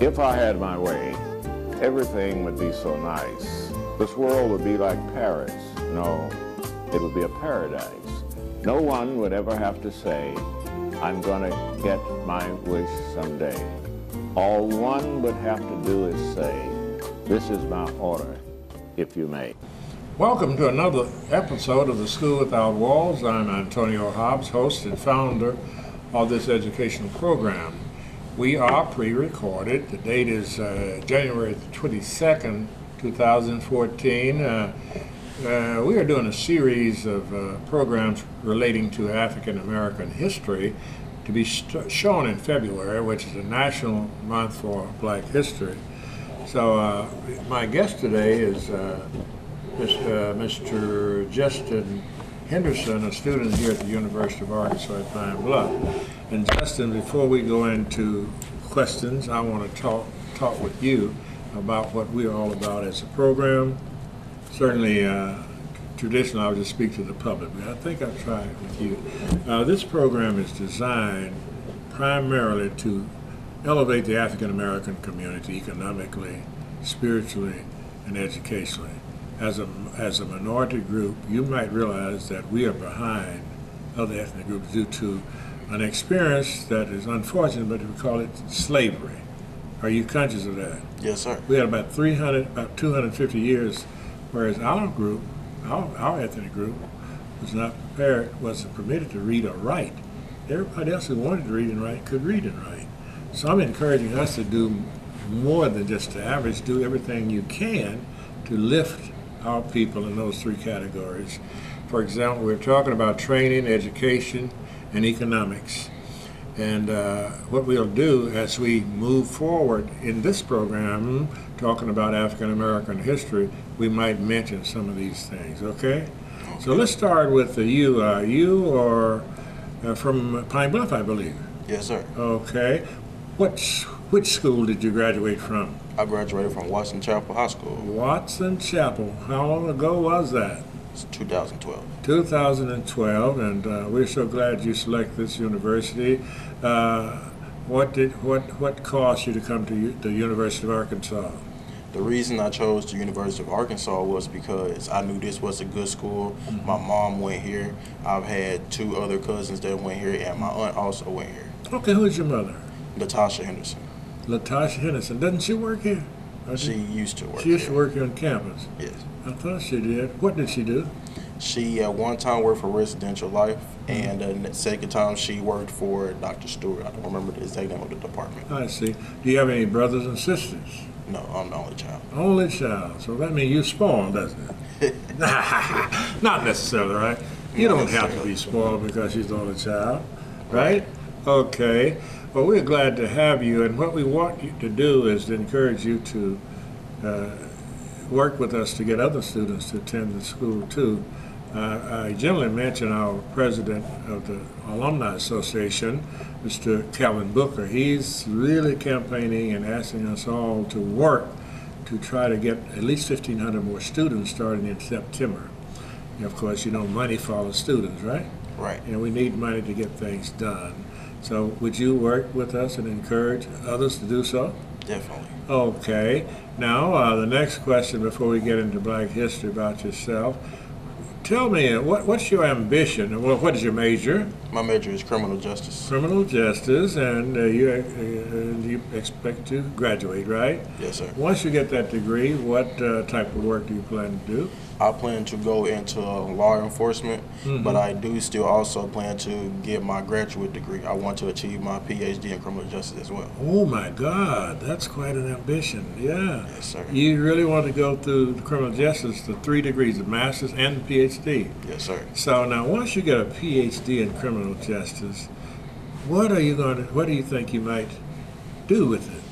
If I had my way, everything would be so nice. This world would be like Paris. No, it would be a paradise. No one would ever have to say, I'm gonna get my wish someday. All one would have to do is say, this is my order, if you may. Welcome to another episode of The School Without Walls. I'm Antonio Hobbs, host and founder of this educational program. We are pre-recorded. The date is January 22nd, 2014. We are doing a series of programs relating to African American history to be shown in February, which is a national month for Black history. So my guest today is Mr. Justus Henderson, a student here at the University of Arkansas at Pine Bluff. And Justin, before we go into questions, I want to talk with you about what we're all about as a program. Certainly, traditionally, I would just speak to the public, but I think I'll try it with you. This program is designed primarily to elevate the African American community economically, spiritually, and educationally. As a minority group, you might realize that we are behind other ethnic groups due to an experience that is unfortunate, but we call it slavery. Are you conscious of that? Yes, sir. We had about 250 years, whereas our group, our ethnic group, was not prepared, wasn't permitted to read or write. Everybody else who wanted to read and write could read and write. So I'm encouraging us to do more than just the average, do everything you can to lift our people in those three categories. For example, we're talking about training, education, and economics. And what we'll do as we move forward in this program, talking about African American history, we might mention some of these things, okay? So let's start with you. You are from Pine Bluff, I believe. Yes, sir. Okay. Which school did you graduate from? I graduated from Watson Chapel High School. Watson Chapel. How long ago was that? It's 2012. 2012, and we're so glad you selected this university. What caused you to come to the University of Arkansas? The reason I chose the University of Arkansas was because I knew this was a good school. Mm-hmm. My mom went here. I've had two other cousins that went here, and my aunt also went here. Okay, who's your mother? Latasha Henderson. Latasha Henderson. Doesn't she work here? She used to work She used to work here on campus? Yes. I thought she did. What did she do? She at one time worked for Residential Life, and the second time she worked for Dr. Stewart. I don't remember the exact name of the department. I see. Do you have any brothers and sisters? No, I'm the only child. Only child. So that means you're spoiled, doesn't it? Not necessarily, right? You don't have to be spoiled because she's the only child, right? Okay. Well, we're glad to have you, and what we want you to do is to encourage you to work with us to get other students to attend the school too. I generally mention our president of the Alumni Association, Mr. Calvin Booker. He's really campaigning and asking us all to work to try to get at least 1,500 more students starting in September. And of course, you know, money follows students, right? Right. And we need money to get things done. So would you work with us and encourage others to do so? Definitely. Okay. Now, the next question before we get into Black history about yourself. Tell me, what's your ambition? Well, what is your major? My major is criminal justice. Criminal justice, and you expect to graduate, right? Yes, sir. Once you get that degree, what type of work do you plan to do? I plan to go into law enforcement, but I do still also plan to get my graduate degree. I want to achieve my PhD in criminal justice as well. Oh my God, that's quite an ambition. Yeah. Yes, sir. You really want to go through the criminal justice, the 3 degrees, the master's and the PhD. Yes, sir. So now, once you get a PhD in criminal justice, what do you think you might do with it?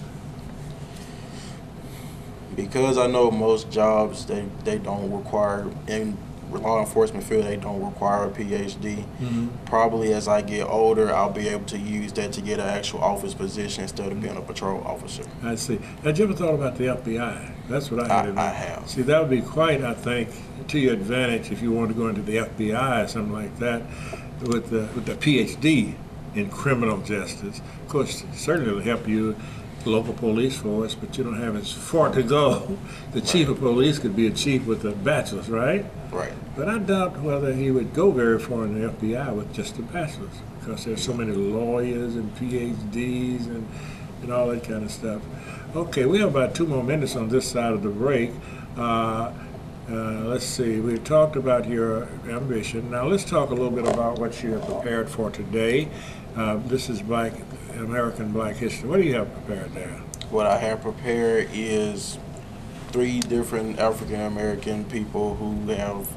Because I know most jobs, they don't require, in law enforcement field, they don't require a PhD. Mm-hmm. Probably as I get older, I'll be able to use that to get an actual office position instead of being a patrol officer. I see. Had you ever thought about the FBI? That's what I had. I have. See, that would be quite, I think, to your advantage if you want to go into the FBI or something like that with the PhD in criminal justice. Of course, certainly it'll help you local police force, but you don't have as far to go. The chief of police could be a chief with a bachelor's, right? Right. But I doubt whether he would go very far in the FBI with just a bachelor's, because there's so many lawyers and PhDs and all that kind of stuff. Okay, we have about 2 more minutes on this side of the break. Let's see, we talked about your ambition. Now let's talk a little bit about what you have prepared for today. This is American Black History. What do you have prepared there? What I have prepared is 3 different African American people who have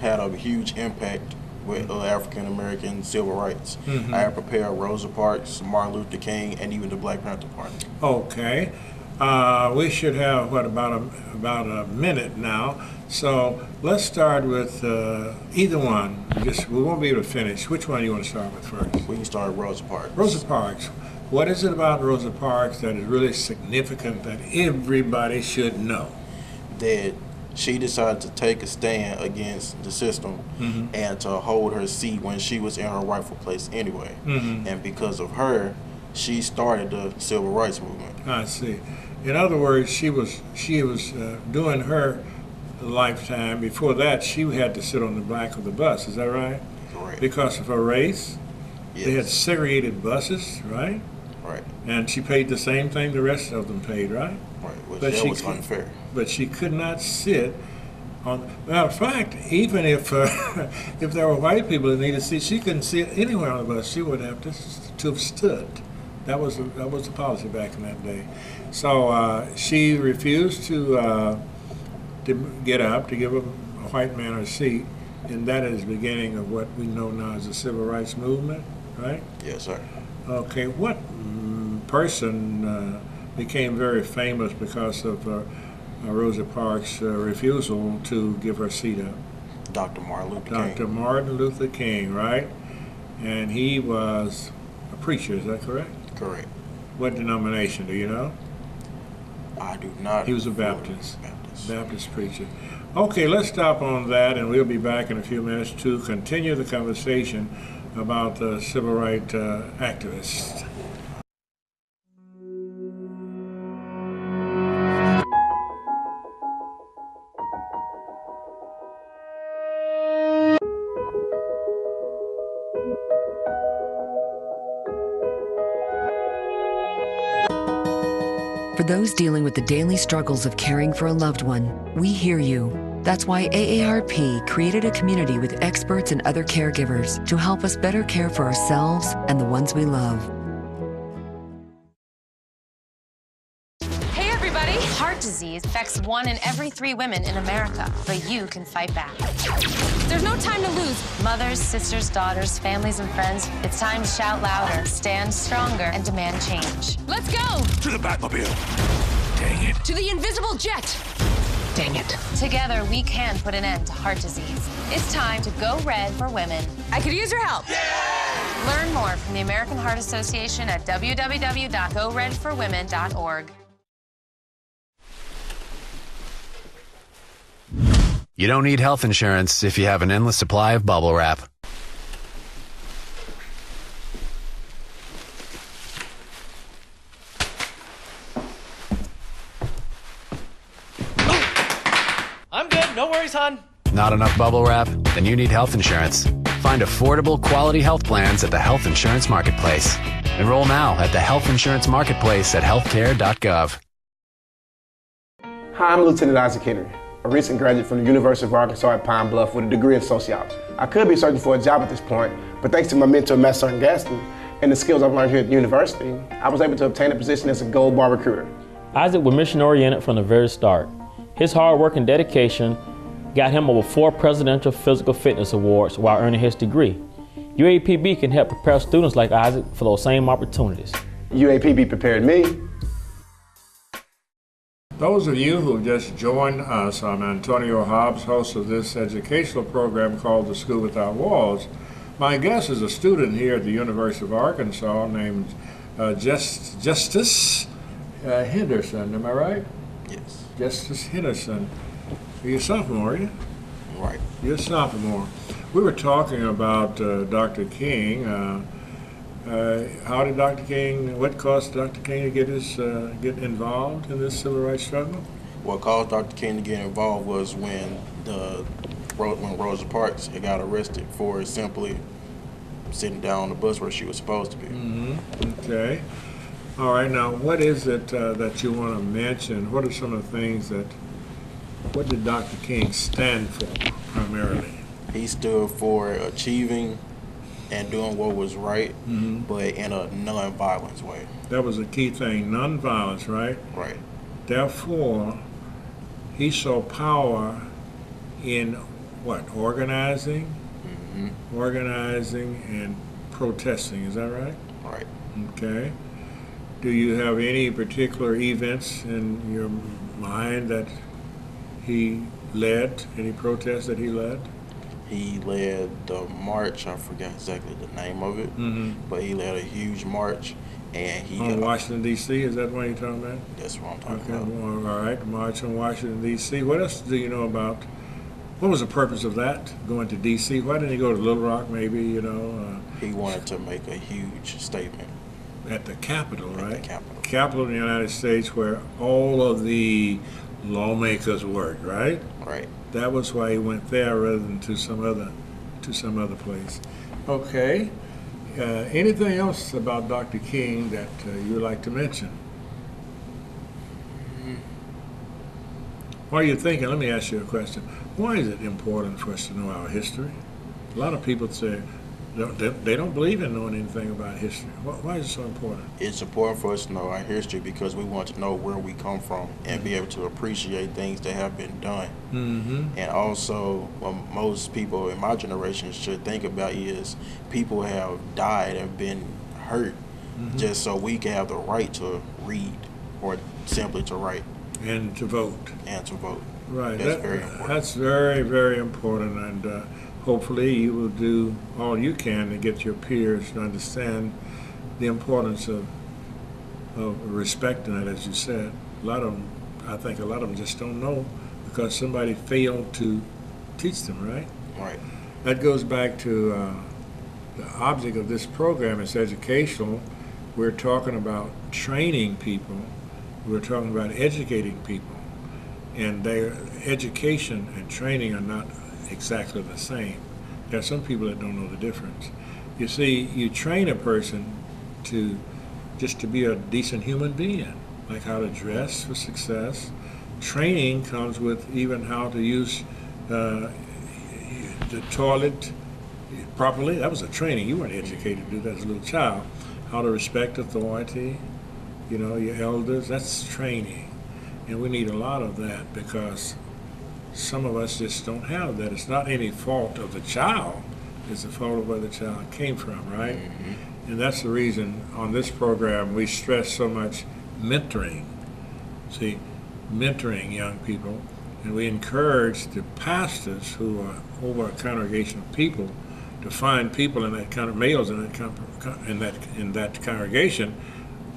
had a huge impact with African American civil rights. Mm-hmm. I have prepared Rosa Parks, Martin Luther King, and even the Black Panther Party. Okay. We should have, about a minute now. So let's start with either one. We won't be able to finish. Which one do you want to start with first? We can start with Rosa Parks. Rosa Parks. What is it about Rosa Parks that is really significant that everybody should know? That she decided to take a stand against the system and to hold her seat when she was in her rightful place anyway. And because of her, she started the civil rights movement. I see. In other words, she was doing her lifetime. Before that, she had to sit on the back of the bus. Is that right? Correct. Because of her race? Yes. They had segregated buses, right? Right. And she paid the same thing the rest of them paid, right? Right. Which But that she was unfair. But she could not sit on. Matter of fact, even if if there were white people that needed to sit, she couldn't sit anywhere on the bus. She would have to have stood. That was the policy back in that day. So she refused to get up to give a white man a seat, and that is the beginning of what we know now as the civil rights movement, right? Yes, sir. Okay, what person became very famous because of Rosa Parks' refusal to give her seat up? Dr. Martin Luther King. Dr. Martin Luther King, right? And he was a preacher, is that correct? Correct. What denomination, do you know? I do not. He was a Baptist. Baptist preacher. Okay, let's stop on that, and we'll be back in a few minutes to continue the conversation about the civil rights activists. For those dealing with the daily struggles of caring for a loved one, we hear you. That's why AARP created a community with experts and other caregivers to help us better care for ourselves and the ones we love. Hey everybody! Heart disease affects 1 in every 3 women in America, but you can fight back. There's no time to lose. Mothers, sisters, daughters, families, and friends, it's time to shout louder, stand stronger, and demand change. Let's go! To the Batmobile. Dang it. To the invisible jet! Dang it. Together, we can put an end to heart disease. It's time to go red for women. I could use your help. Yeah! Learn more from the American Heart Association at www.goredforwomen.org. You don't need health insurance if you have an endless supply of bubble wrap. I'm good, no worries, hon. Not enough bubble wrap? Then you need health insurance. Find affordable, quality health plans at the Health Insurance Marketplace. Enroll now at the Health Insurance Marketplace at healthcare.gov. Hi, I'm Lieutenant Isaac Henry, a recent graduate from the University of Arkansas at Pine Bluff with a degree in sociology. I could be searching for a job at this point, but thanks to my mentor, Matt Gaston, and the skills I've learned here at the university, I was able to obtain a position as a gold bar recruiter. Isaac was mission-oriented from the very start. His hard work and dedication got him over 4 Presidential Physical Fitness Awards while earning his degree. UAPB can help prepare students like Isaac for those same opportunities. UAPB prepared me. Those of you who just joined us, I'm Antonio Hobbs, host of this educational program called The School Without Walls. My guest is a student here at the University of Arkansas named Justus Henderson, am I right? Yes. Justus Henderson. You're a sophomore, are you? Right. You're a sophomore. We were talking about Dr. King How did Dr. King, what caused Dr. King to get involved in this civil rights struggle? What caused Dr. King to get involved was when Rosa Parks had got arrested for simply sitting down on the bus where she was supposed to be. Okay. All right, now what is it that you want to mention? What are some of the things what did Dr. King stand for primarily? He stood for achieving and doing what was right, but in a non-violence way. That was a key thing, non-violence, right? Right. Therefore, he saw power in what? Organizing and protesting, is that right? Right. Okay. Do you have any particular events in your mind that he led, any protests that he led? He led the march, I forgot exactly the name of it, but he led a huge march, and he... On Washington, D.C., is that what you're talking about? That's what I'm talking about. about. All right, march on Washington, D.C. What else do you know about, what was the purpose of that, going to D.C.? Why didn't he go to Little Rock, maybe, He wanted to make a huge statement. At the Capitol, right? At the Capitol. Capitol in the United States, where all of the lawmakers worked, right? Right. That was why he went there rather than to some other place. Okay. Anything else about Dr. King that you would like to mention? While you're thinking, let me ask you a question. Why is it important for us to know our history? A lot of people say they don't believe in knowing anything about history. Why is it so important? It's important for us to know our history because we want to know where we come from and be able to appreciate things that have been done. And also, what most people in my generation should think about is people have died, have been hurt, just so we can have the right to read or simply to write. And to vote. And to vote. Right. That's very important. That's very, very important. And hopefully you will do all you can to get your peers to understand the importance of respecting it, as you said. I think a lot of them just don't know because somebody failed to teach them, right? Right. That goes back to the object of this program. It's educational. We're talking about training people. We're talking about educating people. And their education and training are not exactly the same. There are some people that don't know the difference. You see, you train a person to be a decent human being, like how to dress for success. Training comes with even how to use the toilet properly. That was a training. You weren't educated to do that as a little child. How to respect authority, your elders, that's training. And we need a lot of that because some of us just don't have that. It's not any fault of the child. It's the fault of where the child came from, right? And that's the reason on this program we stress so much mentoring. See, mentoring young people. And we encourage the pastors who are over a congregation of people to find people in that males in that congregation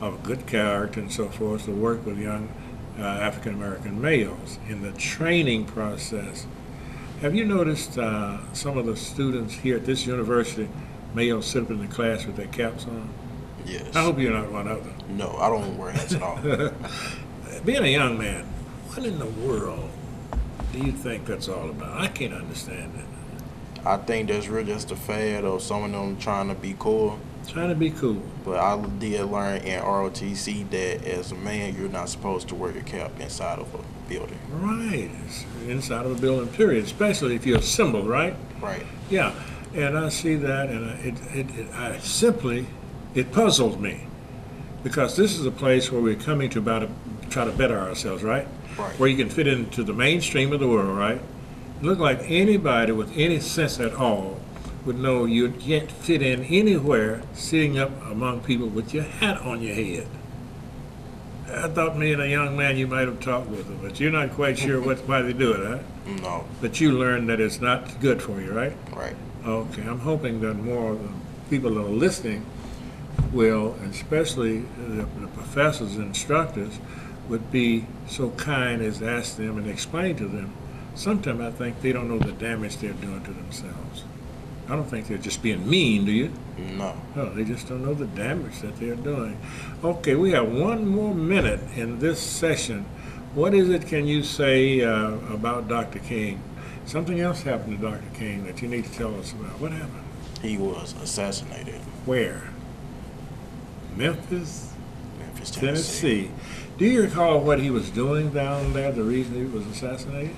of good character and so forth to work with young African American males in the training process. Have you noticed some of the students here at this university, males sit up in the class with their caps on? Yes. I hope you're not one of them. No, I don't wear hats at all. Being a young man, what in the world do you think that's all about? I can't understand it. I think that's really just a fad of some of them trying to be cool. Trying to be cool. But I did learn in ROTC that as a man, you're not supposed to wear your cap inside of a building. Right. It's inside of a building, period. Especially if you're assembled, right? Right. Yeah. And I see that, and it puzzles me. Because this is a place where we're coming to try to better ourselves, right? Right. Where you can fit into the mainstream of the world, right? Look like anybody with any sense at all would know you can't fit in anywhere sitting up among people with your hat on your head. I thought me and a young man you might have talked with them, but you're not quite sure why they do it, huh? No. But you learned that it's not good for you, right? Right. Okay, I'm hoping that more of the people that are listening will, especially the professors and instructors, would be so kind as to ask them and explain to them. Sometimes I think they don't know the damage they're doing to themselves. I don't think they're just being mean, do you? No. No, they just don't know the damage that they're doing. Okay, we have one more minute in this session. What is it can you say about Dr. King? Something else happened to Dr. King that you need to tell us about. What happened? He was assassinated. Where? Memphis, Tennessee. Do you recall what he was doing down there, the reason he was assassinated?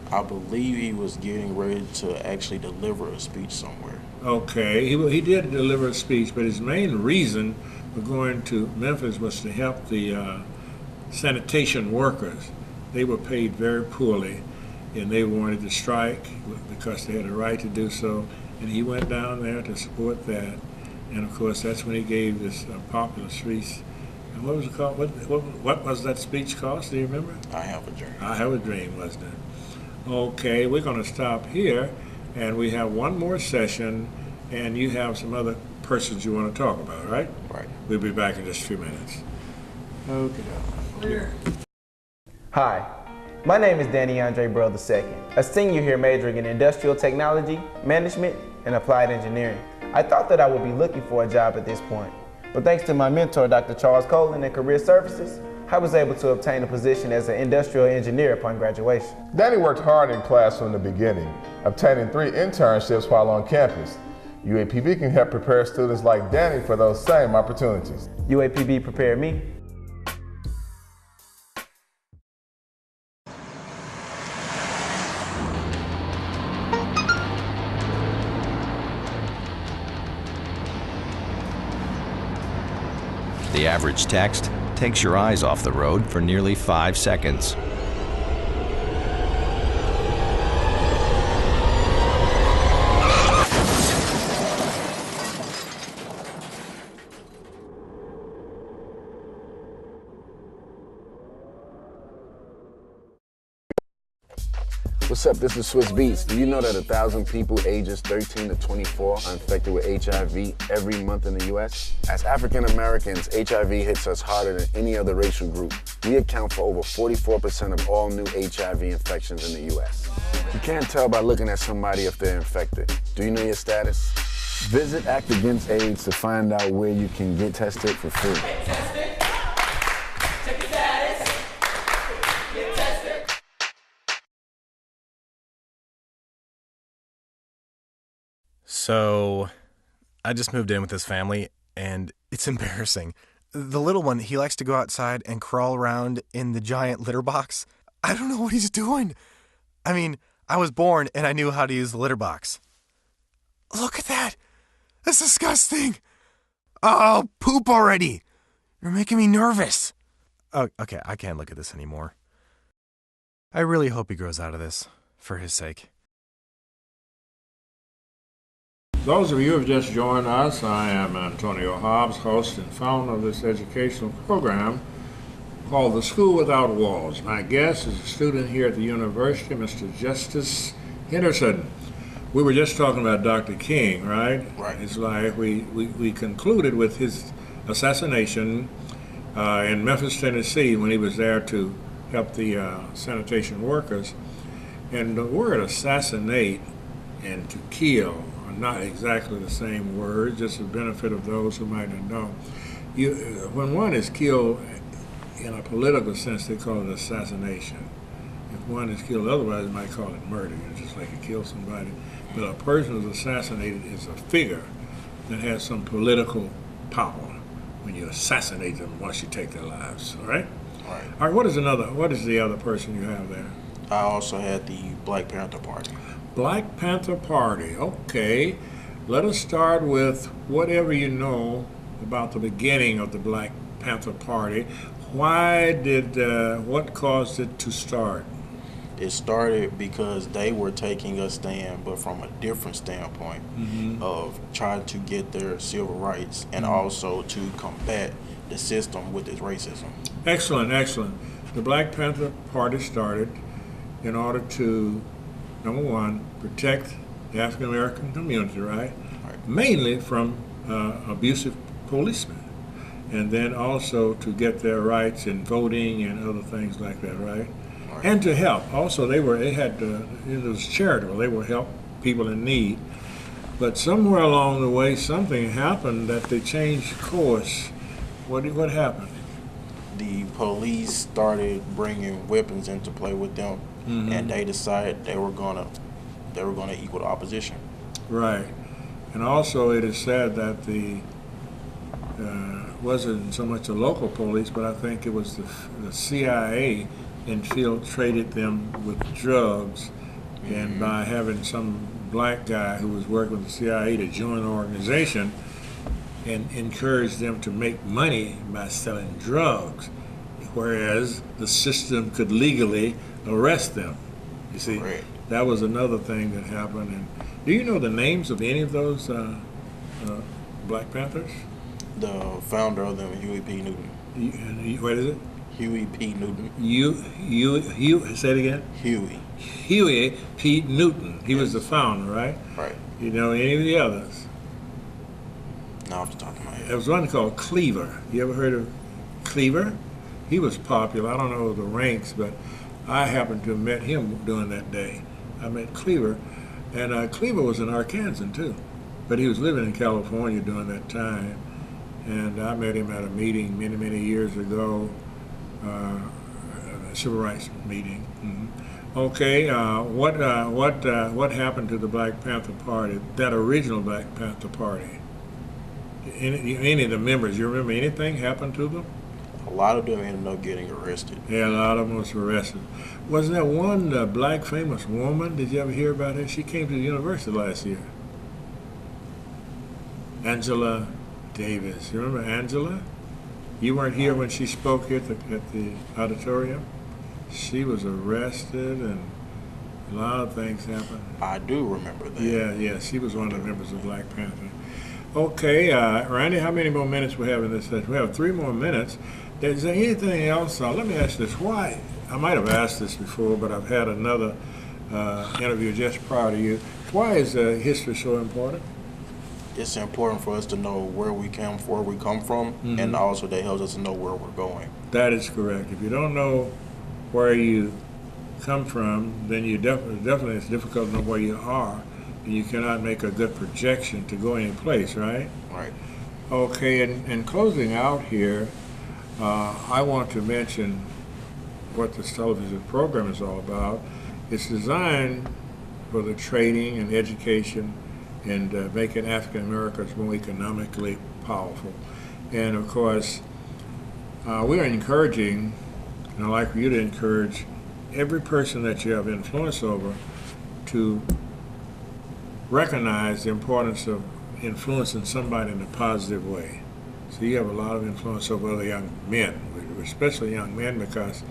I believe he was getting ready to actually deliver a speech somewhere. Okay, he did deliver a speech, but his main reason for going to Memphis was to help the sanitation workers. They were paid very poorly, and they wanted to strike because they had a right to do so, and he went down there to support that. And of course, that's when he gave this popular speech. And what was it called? What was that speech called? Do you remember? I Have a Dream. I Have a Dream, wasn't it? Okay, we're going to stop here, and we have one more session, and you have some other persons you want to talk about, right? Right. We'll be back in just a few minutes. Okay. Hi, my name is Danny Andre Burrell II, a senior here majoring in industrial technology, management, and applied engineering. I thought that I would be looking for a job at this point, but thanks to my mentor, Dr. Charles Colin and Career Services, I was able to obtain a position as an industrial engineer upon graduation. Danny worked hard in class from the beginning, obtaining 3 internships while on campus. UAPB can help prepare students like Danny for those same opportunities. UAPB prepared me. The average text takes your eyes off the road for nearly 5 seconds. What's up? This is Swizz Beats. Do you know that 1,000 people ages 13 to 24 are infected with HIV every month in the U.S.? As African Americans, HIV hits us harder than any other racial group. We account for over 44% of all new HIV infections in the U.S. You can't tell by looking at somebody if they're infected. Do you know your status? Visit Act Against AIDS to find out where you can get tested for free. So, I just moved in with this family, and it's embarrassing. The little one, he likes to go outside and crawl around in the giant litter box. I don't know what he's doing. I mean, I was born and I knew how to use the litter box. Look at that! That's disgusting! Oh, poop already! You're making me nervous. Oh, okay, I can't look at this anymore. I really hope he grows out of this, for his sake. Those of you who have just joined us, I am Antonio Hobbs, host and founder of this educational program called The School Without Walls. My guest is a student here at the university, Mr. Justus Henderson. We were just talking about Dr. King, right? Right. It's like we concluded with his assassination in Memphis, Tennessee, when he was there to help the sanitation workers. And the word assassinate and to kill are not exactly the same word, just the benefit of those who might not know. When one is killed in a political sense, they call it assassination. If one is killed otherwise, they might call it murder, just like you kill somebody. But a person who's assassinated is a figure that has some political power when you assassinate them once you take their lives, all right? Right. All right, what is the other person you have there? I also had the Black Panther Party. Black Panther Party, okay. Let us start with whatever you know about the beginning of the Black Panther Party. What caused it to start? It started because they were taking a stand, but from a different standpoint of trying to get their civil rights and also to combat the system with its racism. Excellent, excellent. The Black Panther Party started in order to, number one, protect the African American community, right? Mainly from abusive policemen. And then also to get their rights in voting and other things like that, right? And to help. Also, it was charitable. They would help people in need. But somewhere along the way, something happened that they changed course. What happened? The police started bringing weapons into play with them, and they decided they were gonna equal the opposition. Right. And also it is said that the wasn't so much the local police, but I think it was the CIA infiltrated them with drugs, and by having some black guy who was working with the CIA to join the organization and encouraged them to make money by selling drugs, whereas the system could legally arrest them. You see, that was another thing that happened. And do you know the names of any of those Black Panthers? The founder of them, Huey P. Newton. What is it? Huey P. Newton. Say it again? Huey P. Newton. He was the founder, right? Right. You know any of the others? No, off the top of my head. There was one called Cleaver. You ever heard of Cleaver? He was popular. I don't know the ranks, but I happened to have met him during that day. I met Cleaver, and Cleaver was an Arkansan too, but he was living in California during that time. And I met him at a meeting many years ago, a civil rights meeting. Okay, what happened to the Black Panther Party, that original Black Panther Party? Any of the members, you remember anything happened to them? A lot of them ended up getting arrested. Yeah, a lot of them was arrested. Wasn't there one black famous woman? Did you ever hear about her? She came to the university last year. Angela Davis. You remember Angela? You weren't here when she spoke here at the auditorium? She was arrested and a lot of things happened. I do remember that. Yeah, she was one of the members of Black Panther. Okay, Randy, how many more minutes we have in this session? We have 3 more minutes. Is there anything else? Let me ask this. Why? I might have asked this before, but I've had another interview just prior to you. Why is history so important? It's important for us to know where we come from, and also that helps us to know where we're going. That is correct. If you don't know where you come from, then you definitely it's difficult to know where you are, and you cannot make a good projection to go any place, right? Right. Okay, and closing out here, I want to mention what this television program is all about. It's designed for the training and education and making African Americans more economically powerful. And of course, we are encouraging, and I'd like for you to encourage every person that you have influence over to recognize the importance of influencing somebody in a positive way. So you have a lot of influence over other young men, especially young men, because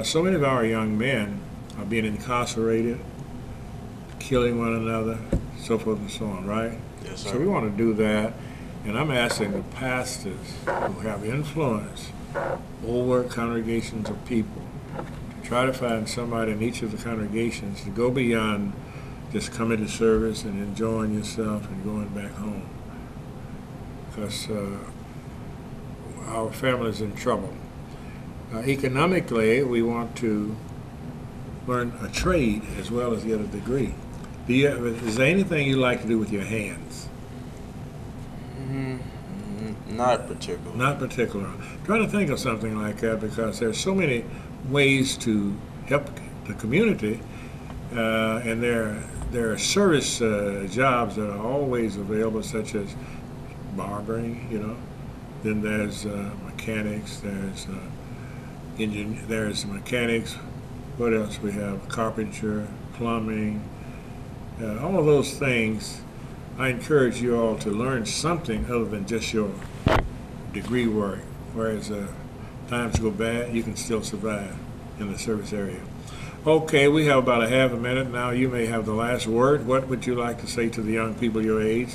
so many of our young men are being incarcerated, killing one another, so forth and so on, right? Yes, sir. So we want to do that, and I'm asking the pastors who have influence over congregations of people to try to find somebody in each of the congregations to go beyond just coming to service and enjoying yourself and going back home, because our family's in trouble. Economically, we want to learn a trade as well as get a degree. Is there anything you like to do with your hands? Not particularly. Not particular. I'm trying to think of something like that because there's so many ways to help the community, and there are service jobs that are always available, such as barbering, you know. Then there's mechanics, there's mechanics. What else we have? Carpentry, plumbing, all of those things. I encourage you all to learn something other than just your degree work. Whereas times go bad, you can still survive in the service area. Okay, we have about a half a minute now. You may have the last word. What would you like to say to the young people your age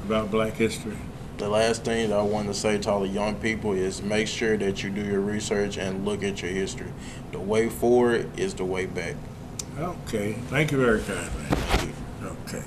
about Black history? The last thing that I want to say to all the young people is make sure that you do your research and look at your history. The way forward is the way back. Okay, thank you very kindly. Okay.